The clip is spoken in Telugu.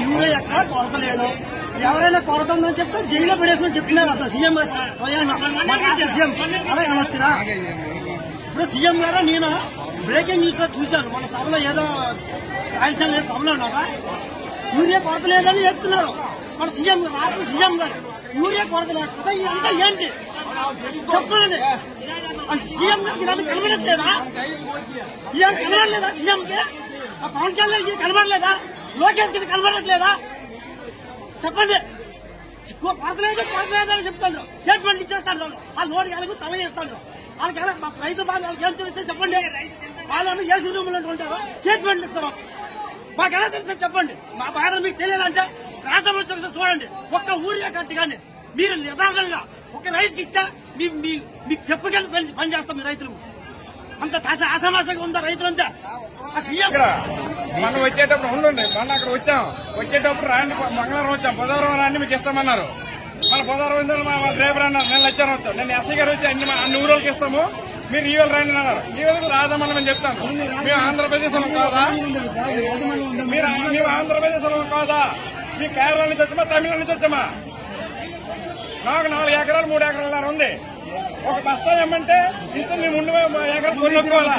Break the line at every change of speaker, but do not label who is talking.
యూరియా ఎక్కడ కొరత లేదు. ఎవరైనా కొరత ఉందని చెప్తే జైల్లో పడేసుకుని చెప్తున్నారు అతను సీఎం సీఎం అలా అనొచ్చురా. ఇప్పుడు సీఎం గారు నేను బ్రేకింగ్ న్యూస్ లో చూశాను, మన సభలో ఏదో రాయలసీమ సభలో ఉన్నారా యూరియా కొరత లేదని చెప్తున్నారు మన సీఎం గారు, రాష్ట్ర సీఎం గారు. యూరియా కొరత లేకపోతే ఇదంతా ఏంటి చెప్పండి. సీఎం గారికి ఇలాంటి కనబడట్లేదా? ఇలాంటి కనబడలేదా సీఎంకి? పవన్ కళ్యాణ్ ఇది కనబడలేదా? లోకేష్ కి కనబడట్లేదా? చెప్పండి. కొరత లేదు అని చెప్తాను, స్టేట్మెంట్ ఇచ్చేస్తాను. ఆ లోన్ వాళ్ళకు తల చేస్తాను. వాళ్ళకి రైతు బాధ వాళ్ళకి ఏం తెలిస్తే చెప్పండి. వాళ్ళని ఏసీ రూమ్ లో ఉంటారు, స్టేట్మెంట్లు ఇస్తారు. మాకు ఎలా తెలిస్తే చెప్పండి. మా బాధ మీకు తెలియాలంటే రాష్ట్రం వచ్చి చూడండి. ఒక్క ఊరియా కట్టి కానీ మీరు యథార్థంగా ఒక రైతుకి ఇస్తే మీకు చెప్పుకెళ్ళి పని చేస్తాం. మీ రైతులు అంత అసమాసంగా ఉందా రైతులంతా?
మనం వచ్చేటప్పుడు ఉండండి, మనం అక్కడ వచ్చేటప్పుడు రాండి, మంగళవారం వచ్చాం, బుధవారం రాండి మీకు ఇస్తామన్నారు. మన బుధవారం మా డ్రైవర్ అన్నారు, నేను వచ్చాను వచ్చాం. నేను ఎస్ఐ గారు వచ్చి అన్ని ఊరోళ్ళకి ఇస్తాము, మీరు ఈ వేళ రండి అన్నారు. ఈ వేళకు రాజమని చెప్తాను. మేము ఆంధ్రప్రదేశ్ లో కాదా? మేము ఆంధ్రప్రదేశ్ లో కాదా? మీ కేరళ నుంచి వచ్చామా, తమిళ నుంచి వచ్చామా? నాకు 4 ఎకరాలు 3 ఎకరాలు ఉంది. ఒక బస్తా ఏమంటే ఇంత మేము 3 ఎకరాలు కొనుక్కోవాలా?